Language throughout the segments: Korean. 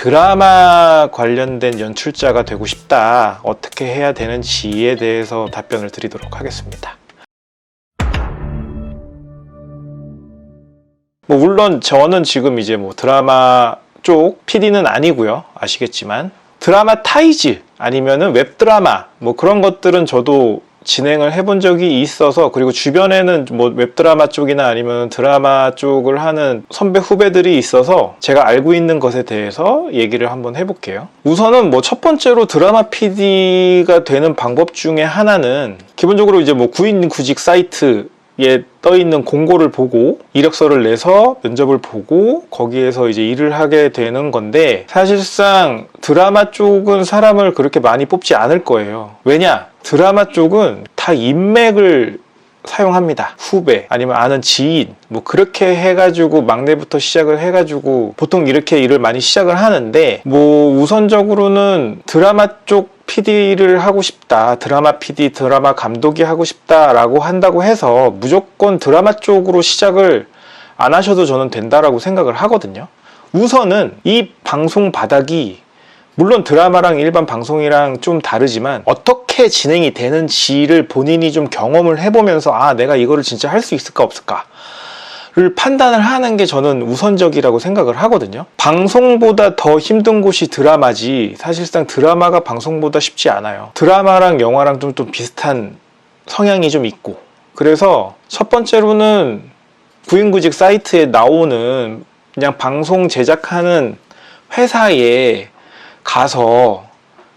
드라마 관련된 연출자가 되고 싶다, 어떻게 해야 되는지에 대해서 답변을 드리도록 하겠습니다. 물론 저는 지금 이제 드라마 쪽 PD는 아니고요. 아시겠지만 드라마 타이즈 아니면은 웹드라마 그런 것들은 저도 진행을 해본 적이 있어서, 그리고 주변에는 웹드라마 쪽이나 아니면 드라마 쪽을 하는 선배 후배들이 있어서 제가 알고 있는 것에 대해서 얘기를 한번 해볼게요. 우선은 첫 번째로 드라마 PD가 되는 방법 중에 하나는 기본적으로 이제 구인 구직 사이트에 떠 있는 공고를 보고 이력서를 내서 면접을 보고 거기에서 이제 일을 하게 되는 건데, 사실상 드라마 쪽은 사람을 그렇게 많이 뽑지 않을 거예요. 왜냐? 드라마 쪽은 다 인맥을 사용합니다. 후배 아니면 아는 지인 그렇게 해가지고 막내부터 시작을 해가지고 보통 이렇게 일을 많이 시작을 하는데, 우선적으로는 드라마 쪽 PD를 하고 싶다, 드라마 PD, 드라마 감독이 하고 싶다라고 한다고 해서 무조건 드라마 쪽으로 시작을 안 하셔도 저는 된다라고 생각을 하거든요. 우선은 이 방송 바닥이 물론 드라마랑 일반 방송이랑 좀 다르지만 어떻게 진행이 되는지를 본인이 좀 경험을 해보면서 내가 이거를 진짜 할 수 있을까 없을까를 판단을 하는 게 저는 우선적이라고 생각을 하거든요. 방송보다 더 힘든 곳이 드라마지 사실상 드라마가 방송보다 쉽지 않아요. 드라마랑 영화랑 좀 비슷한 성향이 좀 있고, 그래서 첫 번째로는 구인구직 사이트에 나오는 그냥 방송 제작하는 회사에 가서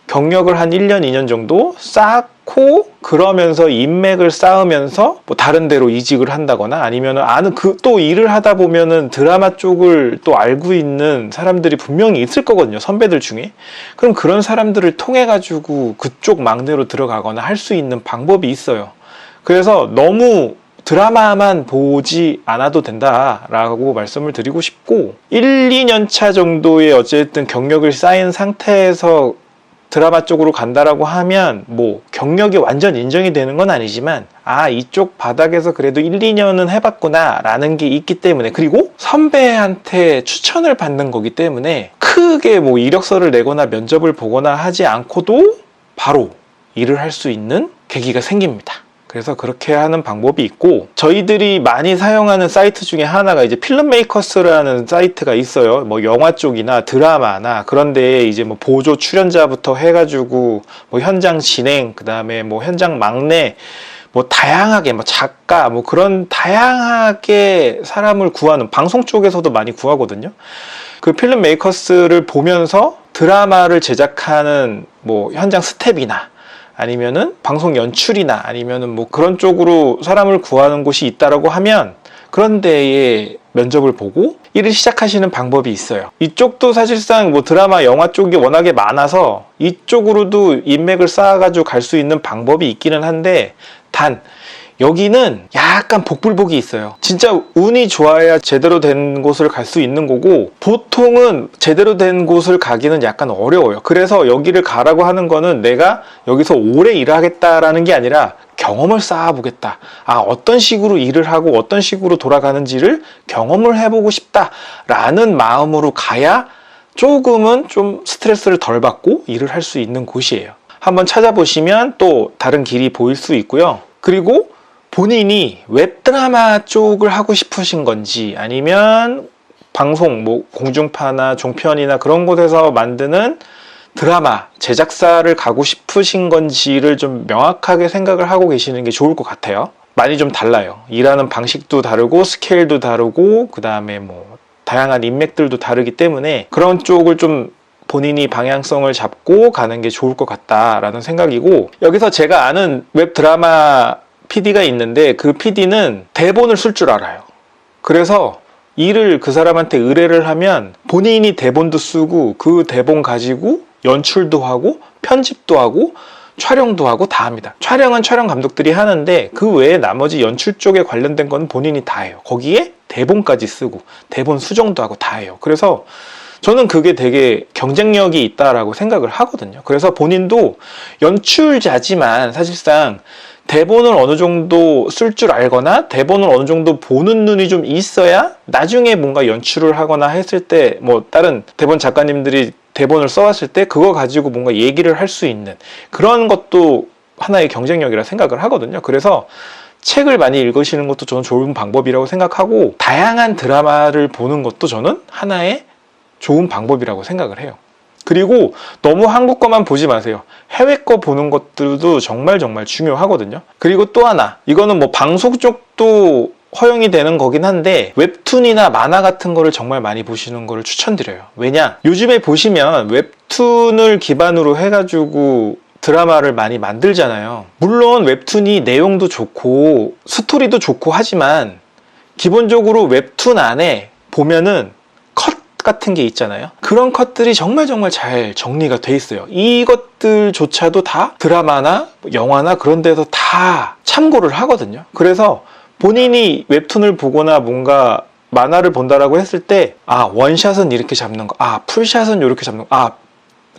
경력을 한 1년, 2년 정도 쌓고 그러면서 인맥을 쌓으면서 다른 데로 이직을 한다거나 아니면은 또 일을 하다 보면은 드라마 쪽을 또 알고 있는 사람들이 분명히 있을 거거든요. 선배들 중에. 그럼 그런 사람들을 통해 가지고 그쪽 막내로 들어가거나 할 수 있는 방법이 있어요. 그래서 너무 드라마만 보지 않아도 된다라고 말씀을 드리고 싶고, 1, 2년 차 정도의 어쨌든 경력을 쌓인 상태에서 드라마 쪽으로 간다라고 하면 경력이 완전 인정이 되는 건 아니지만 이쪽 바닥에서 그래도 1, 2년은 해봤구나 라는 게 있기 때문에, 그리고 선배한테 추천을 받는 거기 때문에 크게 이력서를 내거나 면접을 보거나 하지 않고도 바로 일을 할 수 있는 계기가 생깁니다. 그래서 그렇게 하는 방법이 있고, 저희들이 많이 사용하는 사이트 중에 하나가 이제 필름메이커스라는 사이트가 있어요. 영화 쪽이나 드라마나 그런데 이제 보조 출연자부터 해가지고 현장 진행, 그 다음에 현장 막내, 다양하게 작가 그런 다양하게 사람을 구하는, 방송 쪽에서도 많이 구하거든요. 그 필름메이커스를 보면서 드라마를 제작하는 현장 스텝이나 아니면은 방송 연출이나 아니면은 그런 쪽으로 사람을 구하는 곳이 있다라고 하면 그런 데에 면접을 보고 일을 시작하시는 방법이 있어요. 이쪽도 사실상 드라마, 영화 쪽이 워낙에 많아서 이쪽으로도 인맥을 쌓아가지고 갈 수 있는 방법이 있기는 한데, 단 여기는 약간 복불복이 있어요. 진짜 운이 좋아야 제대로 된 곳을 갈 수 있는 거고, 보통은 제대로 된 곳을 가기는 약간 어려워요. 그래서 여기를 가라고 하는 거는 내가 여기서 오래 일을 하겠다라는 게 아니라 경험을 쌓아보겠다. 어떤 식으로 일을 하고 어떤 식으로 돌아가는지를 경험을 해보고 싶다라는 마음으로 가야 조금은 좀 스트레스를 덜 받고 일을 할 수 있는 곳이에요. 한번 찾아보시면 또 다른 길이 보일 수 있고요. 그리고 본인이 웹드라마 쪽을 하고 싶으신 건지 아니면 방송, 공중파나 종편이나 그런 곳에서 만드는 드라마 제작사를 가고 싶으신 건지를 좀 명확하게 생각을 하고 계시는 게 좋을 것 같아요. 많이 좀 달라요. 일하는 방식도 다르고 스케일도 다르고 그 다음에 다양한 인맥들도 다르기 때문에 그런 쪽을 좀 본인이 방향성을 잡고 가는 게 좋을 것 같다라는 생각이고, 여기서 제가 아는 웹드라마 PD가 있는데 그 PD는 대본을 쓸 줄 알아요. 그래서 일을 그 사람한테 의뢰를 하면 본인이 대본도 쓰고 그 대본 가지고 연출도 하고 편집도 하고 촬영도 하고 다 합니다. 촬영은 촬영 감독들이 하는데 그 외에 나머지 연출 쪽에 관련된 건 본인이 다 해요. 거기에 대본까지 쓰고 대본 수정도 하고 다 해요. 그래서 저는 그게 되게 경쟁력이 있다라고 생각을 하거든요. 그래서 본인도 연출자지만 사실상 대본을 어느 정도 쓸 줄 알거나 대본을 어느 정도 보는 눈이 좀 있어야 나중에 뭔가 연출을 하거나 했을 때 뭐 다른 대본 작가님들이 대본을 써왔을 때 그거 가지고 뭔가 얘기를 할 수 있는 그런 것도 하나의 경쟁력이라 생각을 하거든요. 그래서 책을 많이 읽으시는 것도 저는 좋은 방법이라고 생각하고 다양한 드라마를 보는 것도 저는 하나의 좋은 방법이라고 생각을 해요. 그리고 너무 한국 거만 보지 마세요. 해외 거 보는 것들도 정말 중요하거든요. 그리고 또 하나, 이거는 뭐 방송 쪽도 허용이 되는 거긴 한데 웹툰이나 만화 같은 거를 정말 많이 보시는 거를 추천드려요. 왜냐? 요즘에 보시면 웹툰을 기반으로 해가지고 드라마를 많이 만들잖아요. 물론 웹툰이 내용도 좋고 스토리도 좋고 하지만 기본적으로 웹툰 안에 보면은 컷 같은 게 있잖아요. 그런 컷들이 정말 잘 정리가 돼 있어요. 이것들조차도 다 드라마나 영화나 그런 데서 다 참고를 하거든요. 그래서 본인이 웹툰을 보거나 뭔가 만화를 본다라고 했을 때 원샷은 이렇게 잡는 거, 풀샷은 이렇게 잡는 거,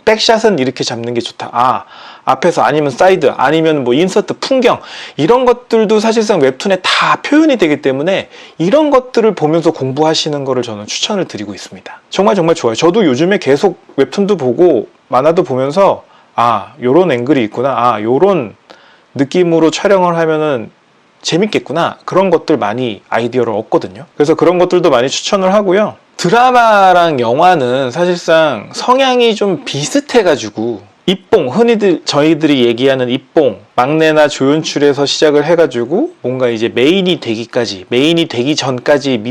백샷은 이렇게 잡는 게 좋다. 앞에서 아니면 사이드 아니면 뭐 인서트 풍경 이런 것들도 사실상 웹툰에 다 표현이 되기 때문에 이런 것들을 보면서 공부하시는 거를 저는 추천을 드리고 있습니다. 정말 좋아요. 저도 요즘에 계속 웹툰도 보고 만화도 보면서 요런 앵글이 있구나. 요런 느낌으로 촬영을 하면은 재밌겠구나. 그런 것들 많이 아이디어를 얻거든요. 그래서 그런 것들도 많이 추천을 하고요. 드라마랑 영화는 사실상 성향이 좀 비슷해가지고 입봉, 흔히들 저희들이 얘기하는 입봉, 막내나 조연출에서 시작을 해가지고 뭔가 이제 메인이 되기 전까지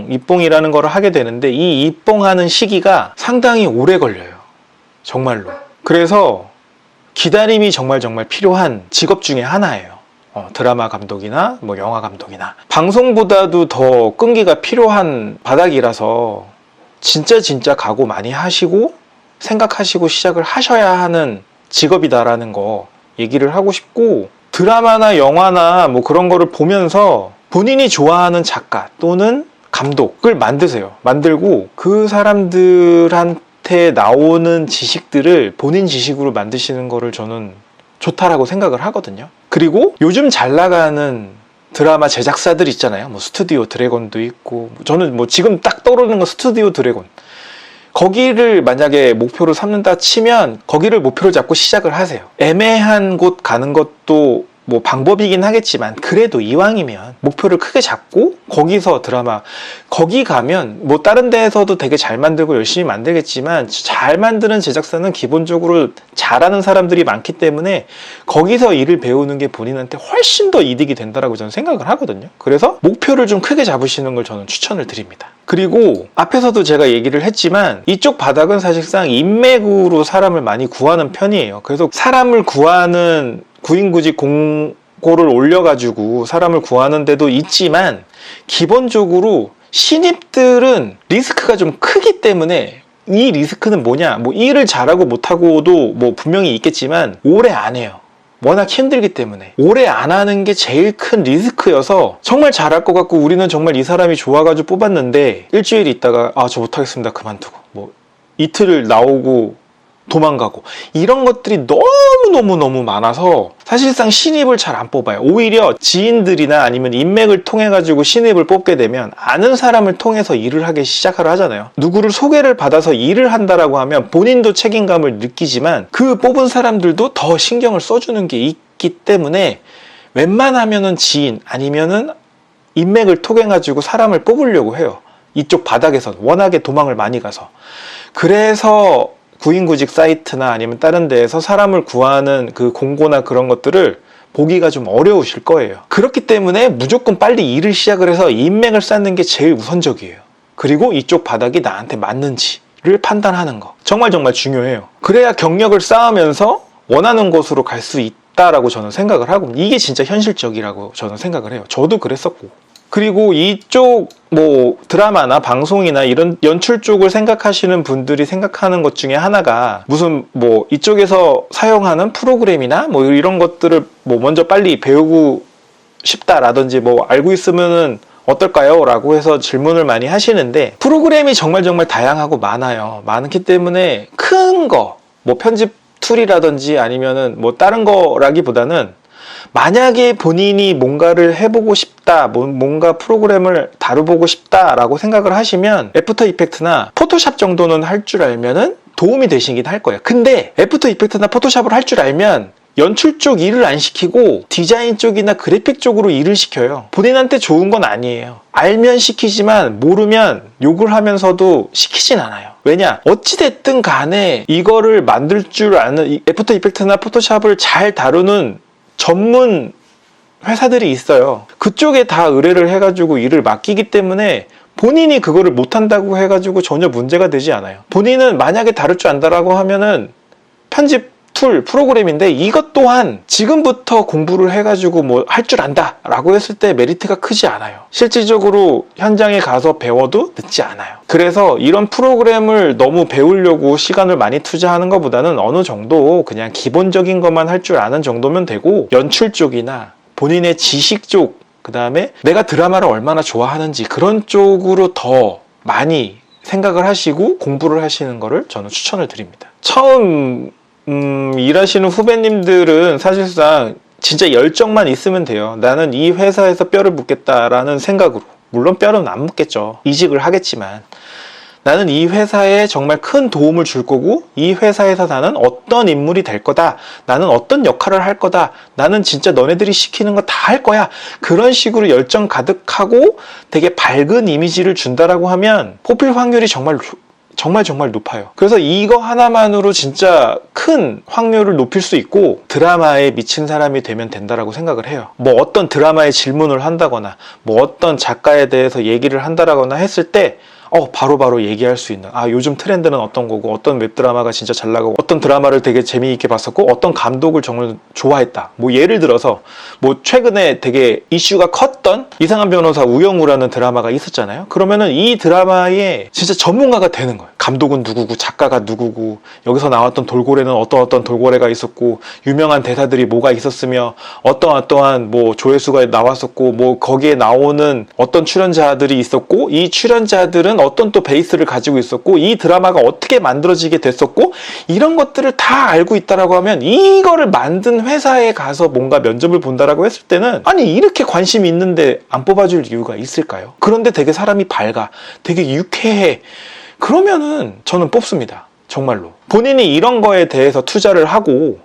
입봉이라는 걸 하게 되는데 이 입봉하는 시기가 상당히 오래 걸려요. 정말로. 그래서 기다림이 정말 필요한 직업 중에 하나예요. 드라마 감독이나 뭐 영화 감독이나 방송보다도 더 끈기가 필요한 바닥이라서 진짜 각오 많이 하시고 생각하시고 시작을 하셔야 하는 직업이다라는 거 얘기를 하고 싶고, 드라마나 영화나 뭐 그런 거를 보면서 본인이 좋아하는 작가 또는 감독을 만드세요. 만들고 그 사람들한테 나오는 지식들을 본인 지식으로 만드시는 거를 저는 좋다라고 생각을 하거든요. 그리고 요즘 잘 나가는 드라마 제작사들 있잖아요. 뭐 스튜디오 드래곤도 있고, 저는 뭐 지금 딱 떠오르는 건 스튜디오 드래곤. 거기를 만약에 목표로 삼는다 치면 거기를 목표로 잡고 시작을 하세요. 애매한 곳 가는 것도 뭐 방법이긴 하겠지만 그래도 이왕이면 목표를 크게 잡고 거기서 드라마, 거기 가면 뭐 다른 데에서도 되게 잘 만들고 열심히 만들겠지만 잘 만드는 제작사는 기본적으로 잘하는 사람들이 많기 때문에 거기서 일을 배우는 게 본인한테 훨씬 더 이득이 된다라고 저는 생각을 하거든요. 그래서 목표를 좀 크게 잡으시는 걸 저는 추천을 드립니다. 그리고 앞에서도 제가 얘기를 했지만 이쪽 바닥은 사실상 인맥으로 사람을 많이 구하는 편이에요. 그래서 사람을 구하는 구인구직 공고를 올려가지고 사람을 구하는 데도 있지만 기본적으로 신입들은 리스크가 좀 크기 때문에, 이 리스크는 뭐냐, 뭐 일을 잘하고 못하고도 뭐 분명히 있겠지만 오래 안 해요. 워낙 힘들기 때문에 오래 안 하는 게 제일 큰 리스크여서, 정말 잘할 것 같고 우리는 정말 이 사람이 좋아가지고 뽑았는데 일주일 있다가 저 못하겠습니다 그만두고 뭐 이틀을 나오고 도망가고, 이런 것들이 너무 많아서 사실상 신입을 잘 안 뽑아요. 오히려 지인들이나 아니면 인맥을 통해 가지고 신입을 뽑게 되면 아는 사람을 통해서 일을 하기 시작을 하잖아요. 누구를 소개를 받아서 일을 한다라고 하면 본인도 책임감을 느끼지만 그 뽑은 사람들도 더 신경을 써주는 게 있기 때문에 웬만하면은 지인 아니면은 인맥을 통해 가지고 사람을 뽑으려고 해요. 이쪽 바닥에서 워낙에 도망을 많이 가서. 그래서 구인구직 사이트나 아니면 다른 데에서 사람을 구하는 그 공고나 그런 것들을 보기가 좀 어려우실 거예요. 그렇기 때문에 무조건 빨리 일을 시작을 해서 인맥을 쌓는 게 제일 우선적이에요. 그리고 이쪽 바닥이 나한테 맞는지를 판단하는 거 정말 중요해요. 그래야 경력을 쌓으면서 원하는 곳으로 갈 수 있다라고 저는 생각을 하고, 이게 진짜 현실적이라고 저는 생각을 해요. 저도 그랬었고. 그리고 이쪽 뭐 드라마나 방송이나 이런 연출 쪽을 생각하시는 분들이 생각하는 것 중에 하나가 무슨 뭐 이쪽에서 사용하는 프로그램이나 뭐 이런 것들을 뭐 먼저 빨리 배우고 싶다라든지 뭐 알고 있으면은 어떨까요? 라고 해서 질문을 많이 하시는데, 프로그램이 정말 다양하고 많아요. 많기 때문에 큰 거, 뭐 편집 툴이라든지 아니면은 뭐 다른 거라기보다는 만약에 본인이 뭔가를 해보고 싶다, 뭔가 프로그램을 다뤄보고 싶다라고 생각을 하시면 애프터 이펙트나 포토샵 정도는 할 줄 알면은 도움이 되시긴 할 거예요. 근데 애프터 이펙트나 포토샵을 할 줄 알면 연출 쪽 일을 안 시키고 디자인 쪽이나 그래픽 쪽으로 일을 시켜요. 본인한테 좋은 건 아니에요. 알면 시키지만 모르면 욕을 하면서도 시키진 않아요. 왜냐? 어찌됐든 간에 이거를 만들 줄 아는 애프터 이펙트나 포토샵을 잘 다루는 전문 회사들이 있어요. 그쪽에 다 의뢰를 해가지고 일을 맡기기 때문에 본인이 그거를 못한다고 해가지고 전혀 문제가 되지 않아요. 본인은 만약에 다룰 줄 안다라고 하면은 편집 툴, 프로그램인데 이것 또한 지금부터 공부를 해가지고 뭐 할 줄 안다 라고 했을 때 메리트가 크지 않아요. 실질적으로 현장에 가서 배워도 늦지 않아요. 그래서 이런 프로그램을 너무 배우려고 시간을 많이 투자하는 것보다는 어느 정도 그냥 기본적인 것만 할 줄 아는 정도면 되고, 연출 쪽이나 본인의 지식 쪽, 그 다음에 내가 드라마를 얼마나 좋아하는지 그런 쪽으로 더 많이 생각을 하시고 공부를 하시는 거를 저는 추천을 드립니다. 처음 일하시는 후배님들은 사실상 진짜 열정만 있으면 돼요. 나는 이 회사에서 뼈를 묻겠다라는 생각으로, 물론 뼈는 안 묻겠죠. 이직을 하겠지만 나는 이 회사에 정말 큰 도움을 줄 거고, 이 회사에서 나는 어떤 인물이 될 거다, 나는 어떤 역할을 할 거다, 나는 진짜 너네들이 시키는 거 다 할 거야, 그런 식으로 열정 가득하고 되게 밝은 이미지를 준다라고 하면 뽑힐 확률이 정말 높아요. 그래서 이거 하나만으로 진짜 큰 확률을 높일 수 있고 드라마에 미친 사람이 되면 된다라고 생각을 해요. 뭐 어떤 드라마에 질문을 한다거나 뭐 어떤 작가에 대해서 얘기를 한다거나 했을 때 바로바로 얘기할 수 있는, 요즘 트렌드는 어떤 거고, 어떤 웹드라마가 진짜 잘 나가고, 어떤 드라마를 되게 재미있게 봤었고, 어떤 감독을 정말 좋아했다. 뭐 예를 들어서 뭐 최근에 되게 이슈가 컸던 이상한 변호사 우영우라는 드라마가 있었잖아요. 그러면은 이 드라마에 진짜 전문가가 되는 거예요. 감독은 누구고, 작가가 누구고, 여기서 나왔던 돌고래는 어떤 돌고래가 있었고, 유명한 대사들이 뭐가 있었으며, 어떠한 뭐 조회수가 나왔었고, 뭐 거기에 나오는 어떤 출연자들이 있었고, 이 출연자들은 어떤 또 베이스를 가지고 있었고, 이 드라마가 어떻게 만들어지게 됐었고, 이런 것들을 다 알고 있다라고 하면 이거를 만든 회사에 가서 뭔가 면접을 본다라고 했을 때는, 아니 이렇게 관심이 있는데 안 뽑아줄 이유가 있을까요? 그런데 되게 사람이 밝아, 되게 유쾌해, 그러면은 저는 뽑습니다. 정말로. 본인이 이런 거에 대해서 투자를 하고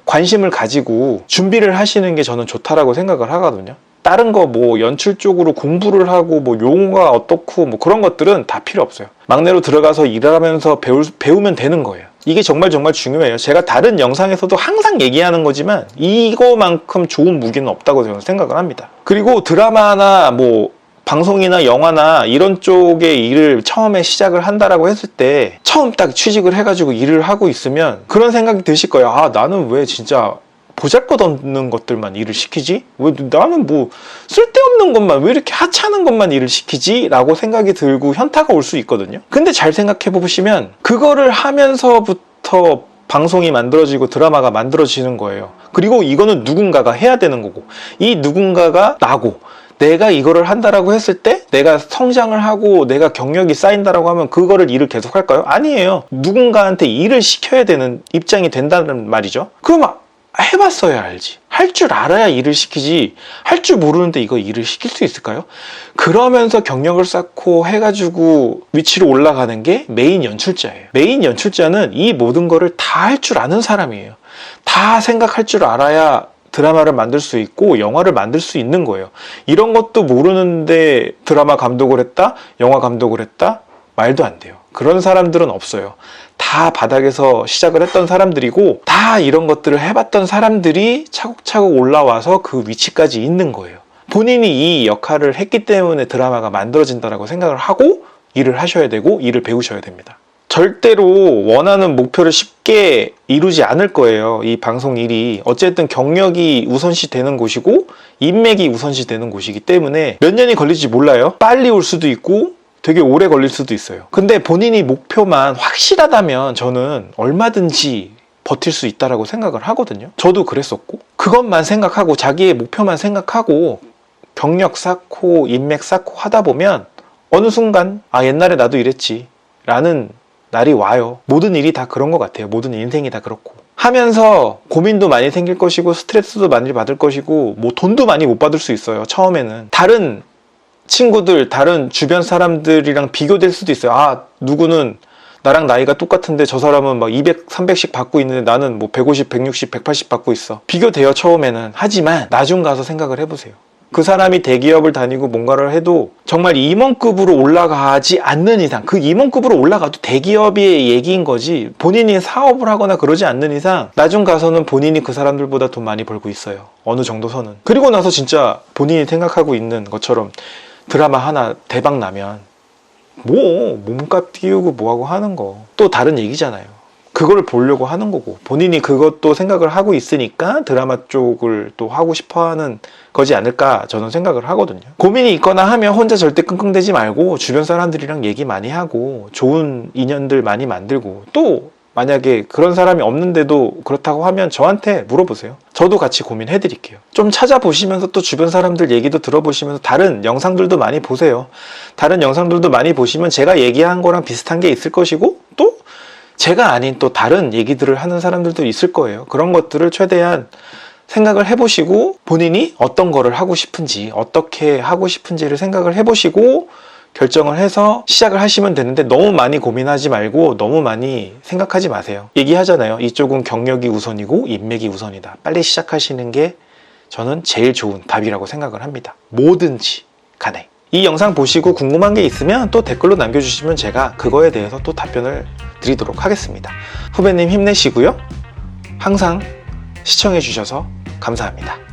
관심을 가지고 준비를 하시는 게 저는 좋다라고 생각을 하거든요. 다른 거 뭐 연출 쪽으로 공부를 하고 뭐 용어가 어떻고 뭐 그런 것들은 다 필요 없어요. 막내로 들어가서 일하면서 배우면 되는 거예요. 이게 정말 중요해요. 제가 다른 영상에서도 항상 얘기하는 거지만 이거만큼 좋은 무기는 없다고 저는 생각을 합니다. 그리고 드라마나 뭐 방송이나 영화나 이런 쪽의 일을 처음에 시작을 한다라고 했을 때, 처음 딱 취직을 해가지고 일을 하고 있으면 그런 생각이 드실 거예요. 나는 왜 진짜 보잘것없는 것들만 일을 시키지? 왜 나는 뭐 쓸데없는 것만, 왜 이렇게 하찮은 것만 일을 시키지? 라고 생각이 들고 현타가 올 수 있거든요. 근데 잘 생각해 보시면 그거를 하면서부터 방송이 만들어지고 드라마가 만들어지는 거예요. 그리고 이거는 누군가가 해야 되는 거고, 이 누군가가 나고, 내가 이거를 한다라고 했을 때 내가 성장을 하고 내가 경력이 쌓인다라고 하면 그거를 일을 계속 할까요? 아니에요. 누군가한테 일을 시켜야 되는 입장이 된다는 말이죠. 그럼 해봤어야 알지. 할 줄 알아야 일을 시키지. 할 줄 모르는데 이거 일을 시킬 수 있을까요? 그러면서 경력을 쌓고 해가지고 위치로 올라가는 게 메인 연출자예요. 메인 연출자는 이 모든 거를 다 할 줄 아는 사람이에요. 다 생각할 줄 알아야 드라마를 만들 수 있고 영화를 만들 수 있는 거예요. 이런 것도 모르는데 드라마 감독을 했다, 영화 감독을 했다? 말도 안 돼요. 그런 사람들은 없어요. 다 바닥에서 시작을 했던 사람들이고, 다 이런 것들을 해봤던 사람들이 차곡차곡 올라와서 그 위치까지 있는 거예요. 본인이 이 역할을 했기 때문에 드라마가 만들어진다고 생각을 하고 일을 하셔야 되고 일을 배우셔야 됩니다. 절대로 원하는 목표를 쉽게 이루지 않을 거예요. 이 방송 일이 어쨌든 경력이 우선시 되는 곳이고 인맥이 우선시 되는 곳이기 때문에 몇 년이 걸릴지 몰라요. 빨리 올 수도 있고 되게 오래 걸릴 수도 있어요. 근데 본인이 목표만 확실하다면 저는 얼마든지 버틸 수 있다라고 생각을 하거든요. 저도 그랬었고, 그것만 생각하고 자기의 목표만 생각하고 경력 쌓고 인맥 쌓고 하다 보면 어느 순간 옛날에 나도 이랬지 라는 날이 와요. 모든 일이 다 그런 것 같아요. 모든 인생이 다 그렇고. 하면서 고민도 많이 생길 것이고 스트레스도 많이 받을 것이고 뭐 돈도 많이 못 받을 수 있어요. 처음에는 다른 친구들, 다른 주변 사람들이랑 비교될 수도 있어요. 아, 누구는 나랑 나이가 똑같은데 저 사람은 막 200, 300씩 받고 있는데 나는 뭐 150, 160, 180 받고 있어. 비교돼요, 처음에는. 하지만 나중 가서 생각을 해보세요. 그 사람이 대기업을 다니고 뭔가를 해도 정말 임원급으로 올라가지 않는 이상, 그 임원급으로 올라가도 대기업의 얘기인 거지, 본인이 사업을 하거나 그러지 않는 이상 나중 가서는 본인이 그 사람들보다 돈 많이 벌고 있어요. 어느 정도 선은. 그리고 나서 진짜 본인이 생각하고 있는 것처럼 드라마 하나 대박 나면 뭐 몸값 띄우고 뭐하고 하는 거 또 다른 얘기잖아요. 그걸 보려고 하는 거고 본인이 그것도 생각을 하고 있으니까 드라마 쪽을 또 하고 싶어하는 거지 않을까 저는 생각을 하거든요. 고민이 있거나 하면 혼자 절대 끙끙대지 말고 주변 사람들이랑 얘기 많이 하고 좋은 인연들 많이 만들고, 또 만약에 그런 사람이 없는데도 그렇다고 하면 저한테 물어보세요. 저도 같이 고민해 드릴게요. 좀 찾아보시면서 또 주변 사람들 얘기도 들어보시면서 다른 영상들도 많이 보세요. 다른 영상들도 많이 보시면 제가 얘기한 거랑 비슷한 게 있을 것이고, 또 제가 아닌 또 다른 얘기들을 하는 사람들도 있을 거예요. 그런 것들을 최대한 생각을 해보시고 본인이 어떤 거를 하고 싶은지, 어떻게 하고 싶은지를 생각을 해보시고 결정을 해서 시작을 하시면 되는데, 너무 많이 고민하지 말고 너무 많이 생각하지 마세요. 얘기하잖아요. 이쪽은 경력이 우선이고 인맥이 우선이다. 빨리 시작하시는 게 저는 제일 좋은 답이라고 생각을 합니다. 뭐든지 간에. 이 영상 보시고 궁금한 게 있으면 또 댓글로 남겨주시면 제가 그거에 대해서 또 답변을 드리도록 하겠습니다. 후배님 힘내시고요. 항상 시청해 주셔서 감사합니다.